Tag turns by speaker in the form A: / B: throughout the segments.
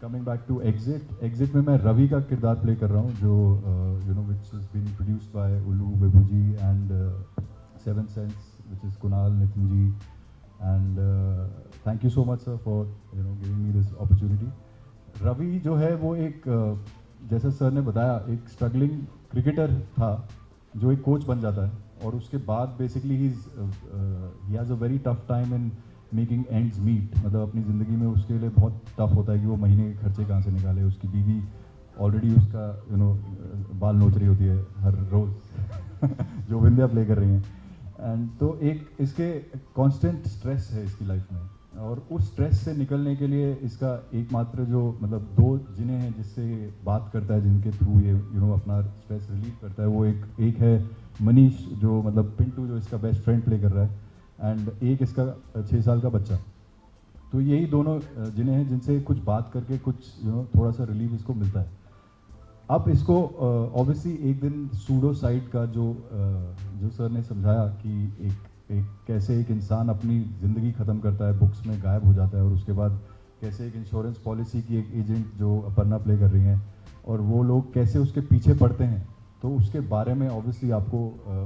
A: Coming back to exit में मैं रवि का किरदार प्ले कर रहा हूँ, जो you know which is been produced by Ullu Vibhu ji and seven sense, which is Kunal Nitin ji, and thank you so much sir for you know giving me this opportunity. Ravi जो है वो एक जैसे सर ने बताया, एक स्ट्रगलिंग क्रिकेटर था जो एक कोच बन जाता है, और उसके बाद basically he has a very tough time in making ends meet. मतलब अपनी ज़िंदगी में उसके लिए बहुत टफ होता है कि वो महीने के खर्चे कहाँ से निकाले। उसकी बीवी ऑलरेडी उसका यू नो बाल नोच रही होती है हर रोज़ जो विंध्या प्ले कर रही हैं। एंड तो एक इसके कांस्टेंट स्ट्रेस है इसकी लाइफ में, और उस स्ट्रेस से निकलने के लिए इसका एकमात्र जो मतलब दो जिन्हें हैं जिससे बात करता है, जिनके थ्रू ये यू नो अपना स्ट्रेस रिलीव करता है, वो एक है मनीष, जो मतलब पिंटू जो इसका बेस्ट फ्रेंड प्ले कर रहा है, एंड एक इसका 6 साल का बच्चा। तो यही दोनों जिन्हें हैं जिनसे कुछ बात करके कुछ यू नो थोड़ा सा रिलीफ इसको मिलता है। अब इसको ऑब्वियसली एक दिन सूडो साइड का जो सर ने समझाया कि एक कैसे एक इंसान अपनी ज़िंदगी ख़त्म करता है, बुक्स में गायब हो जाता है, और उसके बाद कैसे एक इंश्योरेंस पॉलिसी की एक एजेंट जो अपर्णा प्ले कर रही हैं, और वो लोग कैसे उसके पीछे पड़ते हैं। तो उसके बारे में ऑब्वियसली आपको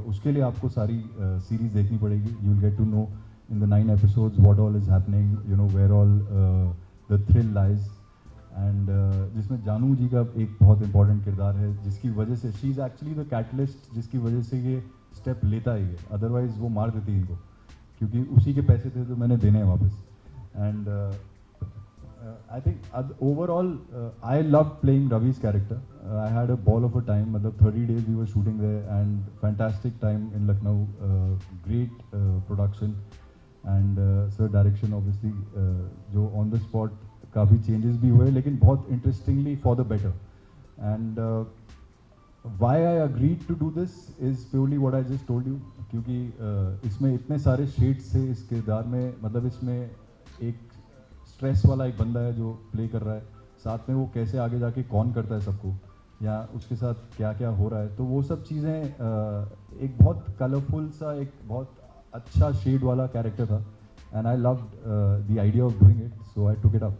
A: उसके लिए आपको सारी सीरीज़ देखनी पड़ेगी। You will get to know in the 9 episodes what all is happening, you know where all the thrill lies. And जिसमें जानू जी का एक बहुत इंपॉर्टेंट किरदार है, जिसकी वजह से she is actually the catalyst, जिसकी वजह से ये स्टेप लेता ही है, अदरवाइज़ वो मार देती इनको, क्योंकि उसी के पैसे थे जो मैंने देने हैं वापस। And I think overall I loved playing Ravi's character. I had a ball of a time. मतलब 30 days we were shooting there, and fantastic time in Lucknow. Great production and sir direction obviously. जो on the spot काफ़ी changes भी हुए, लेकिन बहुत interestingly for the better. And why I agreed to do this is purely what I just told you. क्योंकि इसमें इतने सारे shades थे इस किरदार में। मतलब इसमें एक स्ट्रेस वाला एक बंदा है जो प्ले कर रहा है, साथ में वो कैसे आगे जाके कौन करता है सबको, या उसके साथ क्या क्या हो रहा है। तो वो सब चीज़ें एक बहुत कलरफुल सा, एक बहुत अच्छा शेड वाला कैरेक्टर था, and I loved the idea of doing it, so I took it up.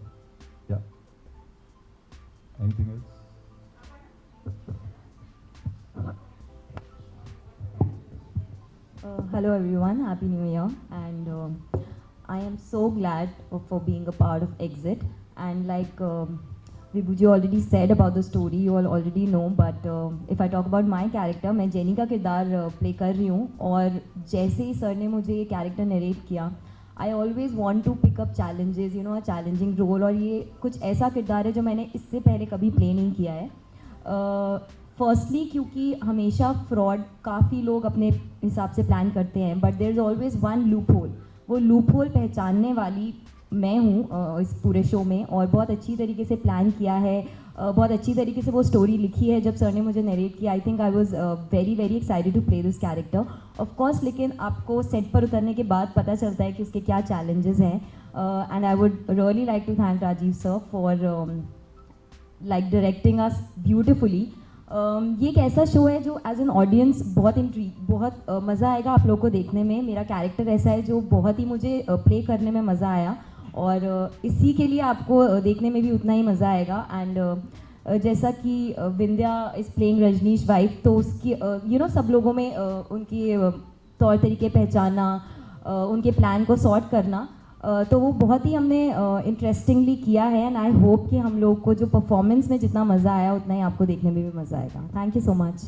A: या anything else?
B: Hello everyone, Happy New Year, and I am so glad for being a part of Exit. And like Vibhuji already said about the story, you all already know, but if I talk about my character, मैं jenny का किरदार play कर रही हूँ, और जैसे ही sir ने मुझे ये कैरेक्टर नरेट किया, I always want to pick up challenges, you know, a challenging role, और ये कुछ ऐसा किरदार है जो मैंने इससे पहले कभी प्ले नहीं किया है। फर्स्टली क्योंकि हमेशा फ्रॉड काफ़ी लोग अपने हिसाब से प्लान करते हैं, but there is always one loophole. वो लूप होल पहचानने वाली मैं हूँ इस पूरे शो में, और बहुत अच्छी तरीके से प्लान किया है, बहुत अच्छी तरीके से वो स्टोरी लिखी है। जब सर ने मुझे नरेट किया, I think I was very very excited to play this character of course. लेकिन आपको सेट पर उतरने के बाद पता चलता है कि उसके क्या चैलेंजेस हैं, and I would really like to thank Rajeev sir for like directing us beautifully. ये एक ऐसा शो है जो एज एन ऑडियंस बहुत मज़ा आएगा आप लोग को देखने में। मेरा कैरेक्टर ऐसा है जो बहुत ही मुझे प्ले करने में मज़ा आया, और इसी के लिए आपको देखने में भी उतना ही मज़ा आएगा। एंड जैसा कि Vindhya is playing Rajneesh wife, तो उसकी यू नो सब लोगों में उनकी तौर तरीके पहचानना, उनके प्लान को सॉर्ट करना, तो वो बहुत ही हमने इंटरेस्टिंगली किया है। एंड आई होप कि हम लोग को जो परफॉर्मेंस में जितना मज़ा आया उतना ही आपको देखने में भी मज़ा आएगा। Thank you so much.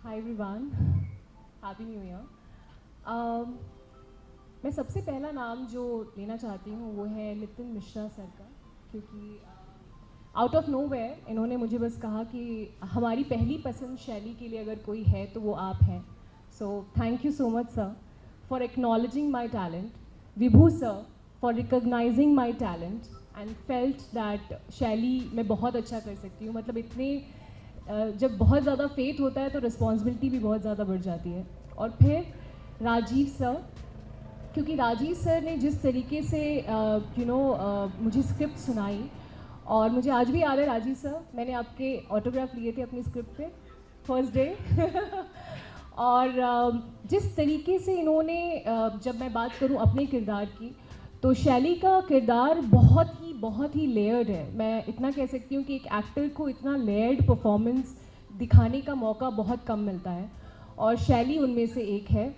C: Hi everyone, happy new year. मैं सबसे पहला नाम जो लेना चाहती हूँ वो है नितिन मिश्रा सर का, क्योंकि आउट ऑफ नोवेयर इन्होंने मुझे बस कहा कि हमारी पहली पसंद शैली के लिए अगर कोई है तो वो आप हैं। So thank you so much sir for acknowledging my talent, Vibhu sir for recognising my talent and felt that शैली मैं बहुत अच्छा कर सकती हूँ। मतलब इतने जब बहुत ज़्यादा फेथ होता है तो रिस्पॉन्सिबिलिटी भी बहुत ज़्यादा बढ़ जाती है। और फिर राजीव सर, क्योंकि राजीव सर ने जिस तरीके से मुझे स्क्रिप्ट सुनाई, और मुझे आज भी याद है राजीव सर, मैंने आपके ऑटोग्राफ लिए थे अपनी स्क्रिप्ट पे फर्स्ट डे और जिस तरीके से इन्होंने जब मैं बात करूं अपने किरदार की, तो शैली का किरदार बहुत ही लेयर्ड है। मैं इतना कह सकती हूँ कि एक एक्टर को इतना लेयर्ड परफॉर्मेंस दिखाने का मौका बहुत कम मिलता है, और शैली उनमें से एक है।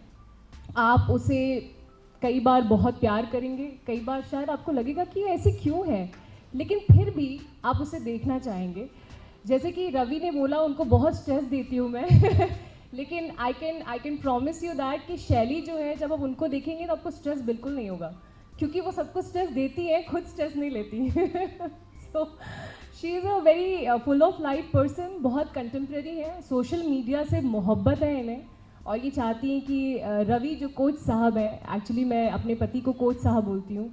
C: आप उसे कई बार बहुत प्यार करेंगे, कई बार शायद आपको लगेगा कि ये ऐसे क्यों है, लेकिन फिर भी आप उसे देखना चाहेंगे। जैसे कि रवि ने बोला, उनको बहुत स्ट्रेस देती हूँ मैं लेकिन I can promise you that कि शैली जो है, जब आप उनको देखेंगे तो आपको स्ट्रेस बिल्कुल नहीं होगा, क्योंकि वो सबको स्ट्रेस देती है, खुद स्ट्रेस नहीं लेती so she is a very full of life person. बहुत कंटेम्प्रेरी है, सोशल मीडिया से मोहब्बत है इन्हें, और ये चाहती हैं कि रवि जो कोच साहब है, एक्चुअली मैं अपने पति को कोच साहब बोलती हूँ,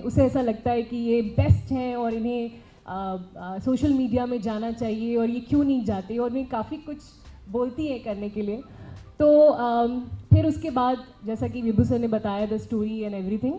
C: उसे ऐसा लगता है कि ये बेस्ट हैं और इन्हें सोशल मीडिया में जाना चाहिए और ये क्यों नहीं जाते, और इन्हें काफ़ी कुछ बोलती हैं करने के लिए। तो फिर उसके बाद जैसा कि विभू सर ने बताया, the story and everything,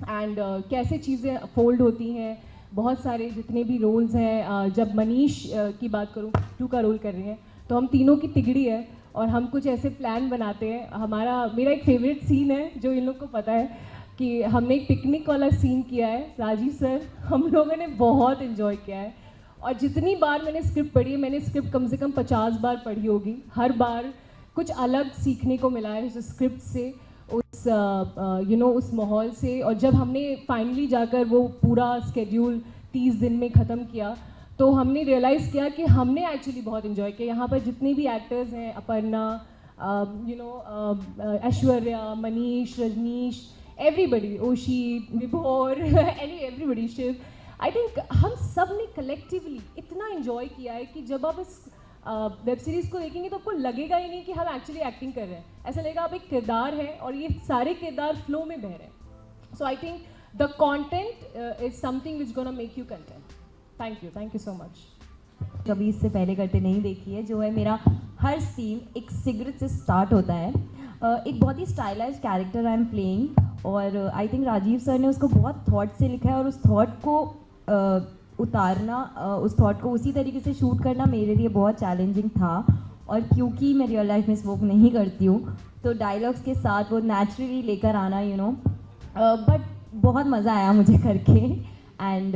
C: and कैसे चीज़ें फोल्ड होती हैं, बहुत सारे जितने भी रोल्स हैं। जब मनीष की बात करूँ, टू का रोल कर रही हैं, तो हम तीनों की तिगड़ी है और हम कुछ ऐसे प्लान बनाते हैं। मेरा एक फेवरेट सीन है जो इन लोग को पता है, कि हमने एक पिकनिक वाला सीन किया है, राजीव सर हम लोगों ने बहुत इन्जॉय किया है। और जितनी बार मैंने स्क्रिप्ट पढ़ी है, मैंने स्क्रिप्ट कम से कम 50 बार पढ़ी होगी, हर बार कुछ अलग सीखने को मिला है उस स्क्रिप्ट से, उस उस माहौल से। और जब हमने फाइनली जाकर वो पूरा स्केड्यूल 30 दिन में ख़त्म किया, तो हमने रियलाइज़ किया कि हमने एक्चुअली बहुत इन्जॉय किया। यहाँ पर जितने भी एक्टर्स हैं, अपर्णा, ऐश्वर्या, मनीष, रजनीश, एवरीबडी, ओशी, विभोर एवरीबडी, शिव, आई थिंक हम सब ने कलेक्टिवली इतना इन्जॉय किया है कि जब आप इस वेब सीरीज़ को देखेंगे तो आपको लगेगा ही नहीं कि हम एक्चुअली एक्टिंग कर रहे हैं। ऐसा लगेगा आप एक किरदार है और ये सारे किरदार फ्लो में बह रहे हैं। So I think the content is something which gonna make you content. Thank you so much.
B: कभी इससे पहले करते नहीं देखी है, जो है मेरा हर सीन एक सिगरेट से स्टार्ट होता है। एक बहुत ही stylised character I am playing, और आई थिंक राजीव सर ने उसको बहुत थॉट से लिखा है, और उस थॉट को उतारना, उस थॉट को उसी तरीके से शूट करना मेरे लिए बहुत चैलेंजिंग था। और क्योंकि मैं रियल लाइफ में स्मोक नहीं करती हूँ, तो डायलॉग्स के साथ वो नेचुरली लेकर आना, बट बहुत मज़ा आया मुझे करके। एंड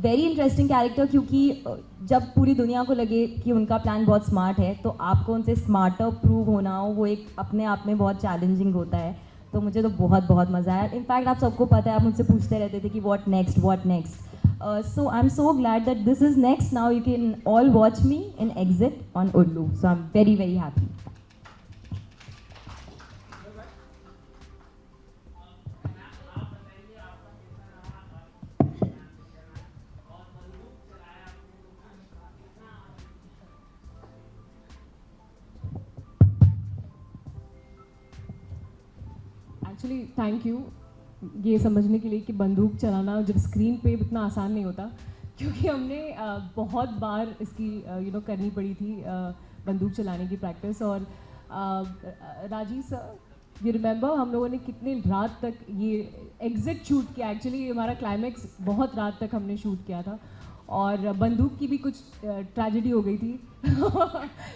B: वेरी इंटरेस्टिंग कैरेक्टर, क्योंकि जब पूरी दुनिया को लगे कि उनका प्लान बहुत स्मार्ट है, तो आपको उनसे स्मार्टर प्रूव होना हो, वो एक अपने आप में बहुत चैलेंजिंग होता है। तो मुझे तो बहुत मज़ा आया। इनफैक्ट आप सबको पता है, आप मुझसे पूछते रहते थे कि what next. So I'm so glad that this is next. Now you can all watch me in Exit on Urdu. So I'm very happy.
C: Actually thank you ये समझने के लिए कि बंदूक चलाना जब स्क्रीन पे इतना आसान नहीं होता, क्योंकि हमने बहुत बार इसकी करनी पड़ी थी बंदूक चलाने की प्रैक्टिस। और राजीव सर, यू रिमेंबर हम लोगों ने कितने रात तक ये एग्जिट शूट किया। एक्चुअली हमारा क्लाइमैक्स बहुत रात तक हमने शूट किया था, और बंदूक की भी कुछ ट्रेजेडी हो गई थी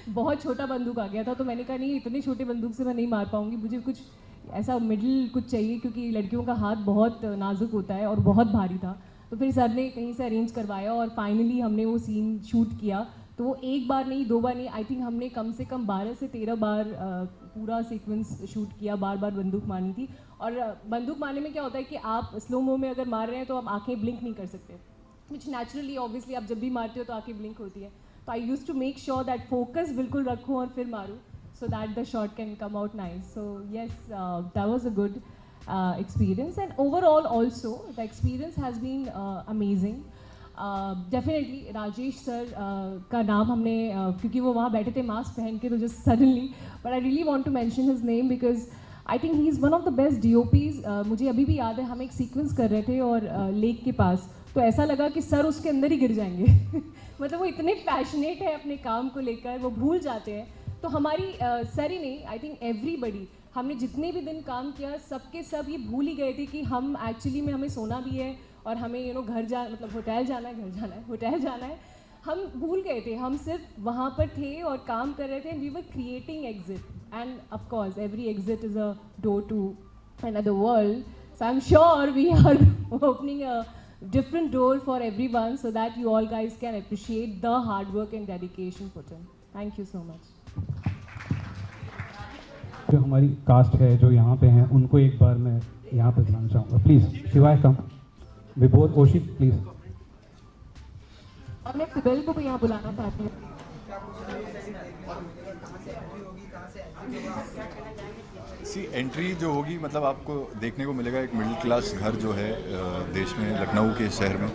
C: बहुत छोटा बंदूक आ गया था, तो मैंने कहा नहीं, इतने छोटे बंदूक से मैं नहीं मार पाऊँगी, मुझे कुछ ऐसा मिडिल कुछ चाहिए, क्योंकि लड़कियों का हाथ बहुत नाजुक होता है और बहुत भारी था। तो फिर सर ने कहीं से अरेंज करवाया और फाइनली हमने वो सीन शूट किया। तो वो एक बार नहीं, 2 बार नहीं, आई थिंक हमने कम से कम 12 से 13 बार पूरा सीक्वेंस शूट किया। बार बंदूक मारनी थी, और बंदूक मारने में क्या होता है कि आप स्लो मो में अगर मार रहे हैं तो आप आंखें ब्लिंक नहीं कर सकते, विच नेचुरली ऑब्वियसली आप जब भी मारते हो तो आंखें ब्लिंक होती है। तो I use to make sure that focus बिल्कुल रखूँ और फिर मारूँ, so that the shot can come out nice. So yes, that was a good experience, and overall also the experience has been amazing. Definitely Rajesh sir का नाम हमने क्योंकि वो वहाँ बैठे थे मास्क पहन के, तो just suddenly, but I really want to mention his name because I think he is one of the best DOPs. मुझे अभी भी याद है, हम एक सीक्वेंस कर रहे थे और लेक के पास, तो ऐसा लगा कि सर उसके अंदर ही गिर जाएंगे मतलब वो इतने पैशनेट है अपने काम को लेकर, वो भूल जाते हैं। तो हमारी सर ही नहीं, आई थिंक एवरीबडी, हमने जितने भी दिन काम किया सबके सब ये भूल ही गए थे कि हम एक्चुअली में हमें सोना भी है और हमें होटल जाना है, हम भूल गए थे, हम सिर्फ वहाँ पर थे और काम कर रहे थे. We were creating exit, and of course every exit is a door to another world. So I'm sure we are opening a different door for everyone so that you all guys can appreciate the hard work and dedication put in. Thank you so much.
D: जो हमारी cast है जो यहाँ पे हैं उनको एक बार मैं यहाँ पे बुलाना चाहूँगा. प्लीज़ शिवाय कम, विभोर, ओशित प्लीज़.
C: और मैं सिबल को भी यहाँ बुलाना चाहती हूँ.
E: सी एंट्री जो होगी, मतलब आपको देखने को मिलेगा एक मिडिल क्लास घर जो है देश में, लखनऊ के शहर में,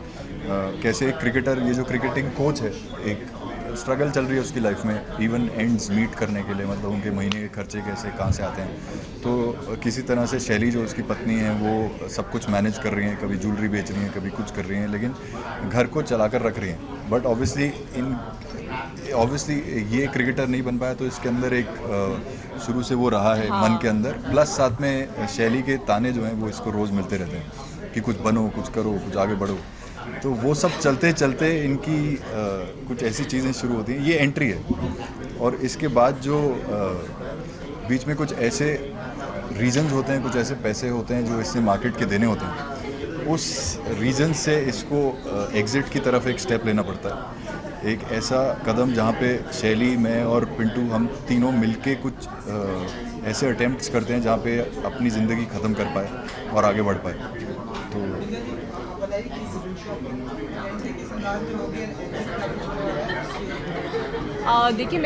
E: कैसे एक क्रिकेटर, ये जो क्रिकेटिंग कोच है, एक स्ट्रगल चल रही है उसकी लाइफ में, इवन एंड्स मीट करने के लिए, मतलब उनके महीने के खर्चे कैसे कहाँ से आते हैं. तो किसी तरह से शैली जो उसकी पत्नी है वो सब कुछ मैनेज कर रही हैं, कभी ज्वेलरी बेच रही हैं, कभी कुछ कर रही हैं, लेकिन घर को चला कर रख रही हैं. बट ऑब्वियसली ये क्रिकेटर नहीं बन पाया, तो इसके अंदर एक शुरू से वो रहा है मन के अंदर, प्लस साथ में शैली के ताने जो हैं वो इसको रोज़ मिलते रहते हैं कि कुछ बनो, कुछ करो, कुछ आगे बढ़ो. तो वो सब चलते चलते इनकी कुछ ऐसी चीज़ें शुरू होती हैं. ये एंट्री है, और इसके बाद जो बीच में कुछ ऐसे रीजन्स होते हैं, कुछ ऐसे पैसे होते हैं जो इससे मार्केट के देने होते हैं. उस रीज़न से इसको एग्ज़िट की तरफ एक स्टेप लेना पड़ता है, एक ऐसा कदम जहाँ पे शैली, मैं और पिंटू, हम तीनों मिलके कुछ ऐसे अटेम्प्ट्स करते हैं जहाँ पे अपनी ज़िंदगी ख़त्म कर पाए और आगे बढ़ पाए. तो
F: देखिए,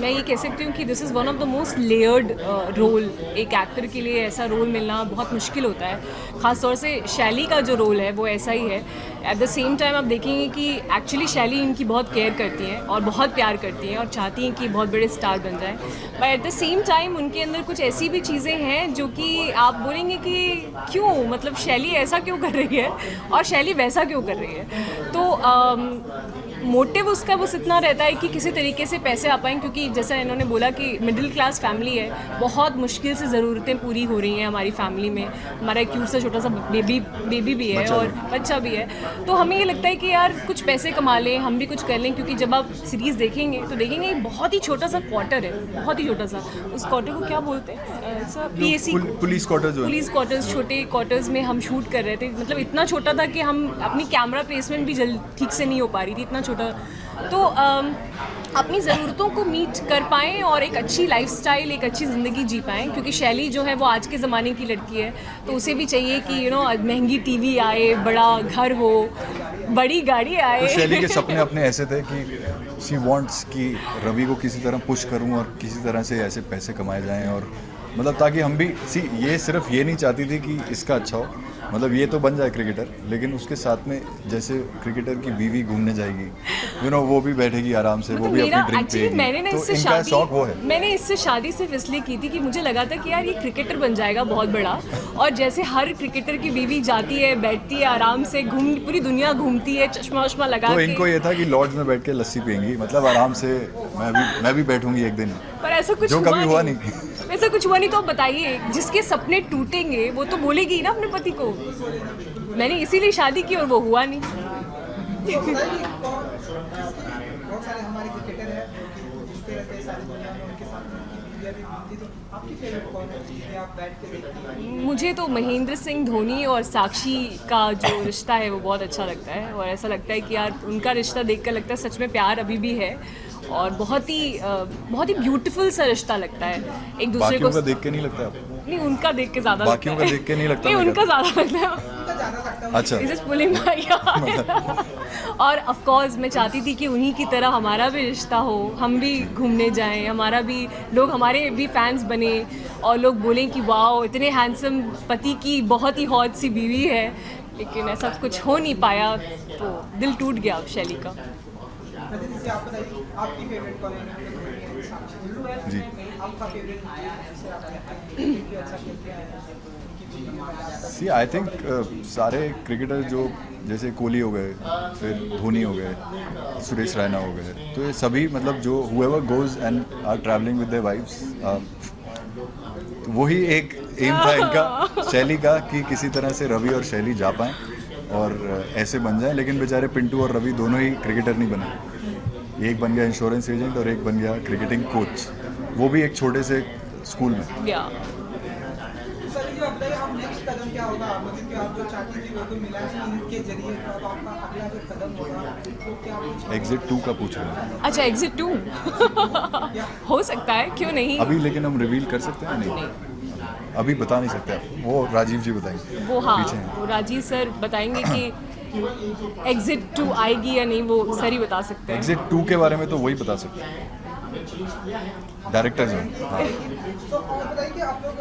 F: मैं ये कह सकती हूँ कि this is one of the most layered role. एक एक्टर के लिए ऐसा रोल मिलना बहुत मुश्किल होता है. ख़ास तौर से शैली का जो रोल है वो ऐसा ही है. एट द सेम टाइम आप देखेंगे कि एक्चुअली शैली इनकी बहुत केयर करती हैं और बहुत प्यार करती हैं और चाहती हैं कि बहुत बड़े स्टार बन जाएं. But at the same time उनके अंदर कुछ ऐसी भी चीज़ें हैं जो कि आप बोलेंगे कि क्यों, मतलब शैली ऐसा क्यों कर रही है और शैली वैसा क्यों कर रही है. तो मोटिव उसका बस इतना रहता है कि किसी तरीके से पैसे आ पाएँ, क्योंकि जैसा इन्होंने बोला कि मिडिल क्लास फैमिली है, बहुत मुश्किल से ज़रूरतें पूरी हो रही हैं हमारी फैमिली में. हमारा एक क्यूट सा छोटा सा बेबी भी है और बच्चा भी है. तो हमें ये लगता है कि यार कुछ पैसे कमा लें, हम भी कुछ कर लें, क्योंकि जब आप सीरीज़ देखेंगे तो देखेंगे बहुत ही छोटा सा क्वार्टर है, बहुत ही छोटा सा. उस क्वार्टर को क्या बोलते हैं, PAC,
E: पुलिस क्वार्टर्स,
F: छोटे क्वार्टर्स में हम शूट कर रहे थे. मतलब इतना छोटा था कि हम अपनी कैमरा प्लेसमेंट भी ठीक से नहीं हो पा रही थी, इतना छोटा. तो अपनी ज़रूरतों को मीट कर पाएँ और एक अच्छी लाइफस्टाइल, एक अच्छी ज़िंदगी जी पाएँ, क्योंकि शैली जो है वो आज के ज़माने की लड़की है, तो उसे भी चाहिए कि महंगी टीवी आए, बड़ा घर हो, बड़ी गाड़ी आए.
E: तो शैली के सपने अपने ऐसे थे कि शी वांट्स कि रवि को किसी तरह पुश करूं और किसी तरह से ऐसे पैसे कमाए जाएं, और मतलब ताकि हम भी ये सिर्फ ये नहीं चाहती थी कि इसका अच्छा हो, मतलब ये तो बन जाए क्रिकेटर, लेकिन उसके साथ में जैसे क्रिकेटर की बीवी घूमने जाएगी, वो भी बैठेगी आराम से, वो भी अपनी ड्रिंक पिएगी. तो इनका शौक वो है.
F: मैंने इससे शादी सिर्फ इसलिए की थी कि मुझे लगा था कि यार ये क्रिकेटर बन जाएगा बहुत बड़ा, और जैसे हर क्रिकेटर की बीवी जाती है, बैठती है आराम से, पूरी दुनिया घूमती है चश्मा वश्मा लगा
E: तो
F: के.
E: इनको ये था कि लॉर्ड्स में बैठ के लस्सी पियेंगी, मतलब आराम से. मैं भी बैठूंगी एक दिन,
F: पर ऐसा कुछ
E: जो कभी हुआ नहीं.
F: ऐसा कुछ हुआ नहीं. तो बताइए, जिसके सपने टूटेंगे वो तो बोलेगी ना अपने पति को, मैंने इसीलिए शादी की और वो हुआ नहीं.
G: बहुत सारे हमारे क्रिकेटर हैं जो जीतते रहते हैं सारी दुनिया में, उनके साथ उनकी बीवियां भी घूमती. तो आपकी फेवरेट कौन है जिसे आप बैठ के देखती हैं?
F: मुझे तो महेंद्र सिंह धोनी और साक्षी का जो रिश्ता है वो बहुत अच्छा लगता है, और ऐसा लगता है कि यार उनका रिश्ता देखकर लगता है सच में प्यार अभी भी है, और बहुत ही ब्यूटीफुल सा रिश्ता लगता है एक दूसरे को.
E: का देख के नहीं लगता आपको?
F: नहीं, उनका देख के ज़्यादा,
E: बाकियों का देख के नहीं लगता.
F: नहीं, उनका ज़्यादा लगता है.
E: अच्छा.
F: और ऑफ कोर्स मैं चाहती थी कि उन्हीं की तरह हमारा भी रिश्ता हो, हम भी घूमने जाएं, हमारे भी फैंस बने, और लोग बोलें कि वाओ इतने हैंडसम पति की बहुत ही हॉट सी बीवी है. लेकिन ऐसा कुछ हो नहीं पाया, तो दिल टूट गया शैली का.
G: आपकी फेवरेट कौन है?
E: जी,
G: आपका फेवरेट
E: आई थिंक सारे क्रिकेटर जो जैसे कोहली हो गए, फिर धोनी हो गए, सुरेश रैना हो गए, तो ये सभी मतलब जो whoever goes and are traveling with their wives, तो वही एक एम था इनका, शैली का, कि किसी तरह से रवि और शैली जा पाएँ और ऐसे बन जाएं, लेकिन बेचारे पिंटू और रवि दोनों ही क्रिकेटर नहीं बने। एक बन गया इंश्योरेंस एजेंट और एक बन गया क्रिकेटिंग कोच, वो भी एक छोटे से स्कूल में।
F: या
G: सर जी अब बताइए, आप नेक्स्ट कदम क्या होगा? मतलब कि आप जो चाहती थी वो तो मिला है इनके जरिए, तो अब आपका अगला जो कदम होगा तो क्या कुछ?
E: एग्जिट 2 का पूछ रहे हैं
F: अच्छा, एग्जिट 2 हो सकता है, क्यों नहीं?
E: अभी, लेकिन हम रिवील कर सकते हैं नहीं, अभी बता नहीं सकते आप, वो राजीव जी बताएंगे।
F: वो हाँ,
E: पीछे हैं।
F: वो राजीव सर बताएंगे कि एग्जिट 2 आएगी या नहीं, वो सर ही बता सकते हैं।
E: एग्जिट 2 के बारे में तो वही बता सकते हैं, डायरेक्टर जो हैं। हाँ।
G: तो और बताइए कि आप लोग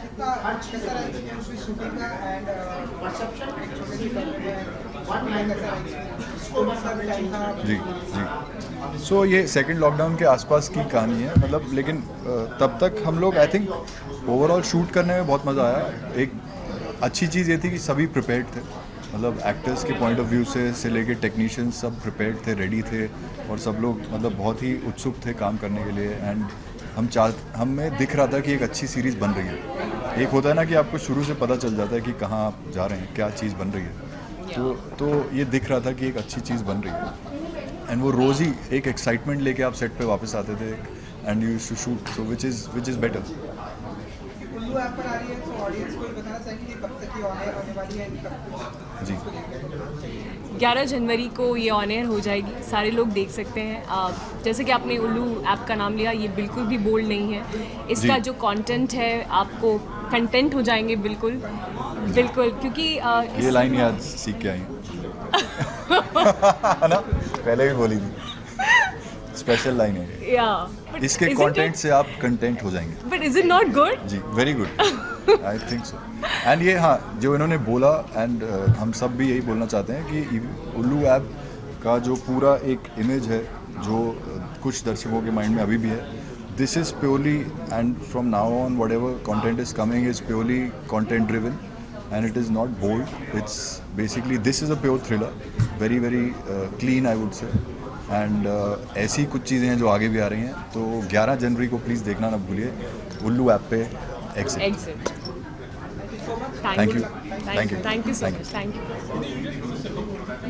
G: कितना कैसा रहा एक्सपीरियंस विद शूटिंग का एंड एक छोटे से कमरे में शूटिंग का कैसा रहा एक्सपीरियंस? तो मतलब टाइम था
E: जी जी। सो ये सेकंड लॉकडाउन के आसपास की कहानी है, मतलब, लेकिन तब तक हम लोग आई थिंक ओवरऑल शूट करने में बहुत मज़ा आया। एक अच्छी चीज़ ये थी कि सभी प्रिपेयर्ड थे, मतलब एक्टर्स के पॉइंट ऑफ व्यू से लेके टेक्नीशियंस सब प्रिपेयर्ड थे, रेडी थे, और सब लोग मतलब बहुत ही उत्सुक थे काम करने के लिए। एंड हमें दिख रहा था कि एक अच्छी सीरीज़ बन रही है। एक होता है ना कि आपको शुरू से पता चल जाता है कि कहाँ आप जा रहे हैं, क्या चीज़ बन रही है। तो ये दिख रहा था कि एक अच्छी चीज़ बन रही है। एंड वो रोज़ ही एक एक्साइटमेंट लेके आप सेट पे वापस आते थे and you to shoot, so which is better.
G: Ullu app पर आ रही है, तो ऑडियंस को ये बताना चाहेंगे कि कब तक ये ऑन एयर होने वाली है, कब कुछ
E: जी।
F: 11 जनवरी को ये ऑन एयर हो जाएगी, सारे लोग देख सकते हैं। जैसे कि आपने उल्लू ऐप का नाम लिया, ये बिल्कुल भी बोल्ड नहीं है। इसका
E: जी।
F: जो कंटेंट है, आपको कंटेंट हो जाएंगे बिल्कुल बिल्कुल, क्योंकि
E: ये लाइन याद सीख के आई है ना, पहले भी बोली थी, स्पेशल लाइन है ये।
F: या
E: इसके कंटेंट से आप कंटेंट हो जाएंगे।
F: But is it not good?
E: जी, very good, I think so. And ये हाँ, जो इन्होंने बोला, एंड हम सब भी यही बोलना चाहते हैं कि उल्लू ऐप का जो पूरा एक इमेज है, जो कुछ दर्शकों के माइंड में अभी भी है, this is purely, and from now on whatever content is coming is purely content driven, and it is not bold, it's basically this is a pure thriller, very very clean I would say. And ऐसी कुछ चीज़ें हैं जो आगे भी आ रही हैं, तो 11 जनवरी को प्लीज़ देखना ना भूलिए, उल्लू ऐप पे exit.
F: Exit.
E: Thank you.
F: Thank you. Thank you so much. Thank you.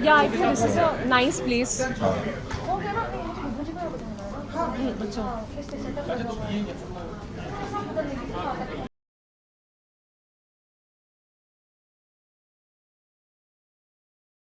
F: Yeah, I think this is a nice place. अच्छा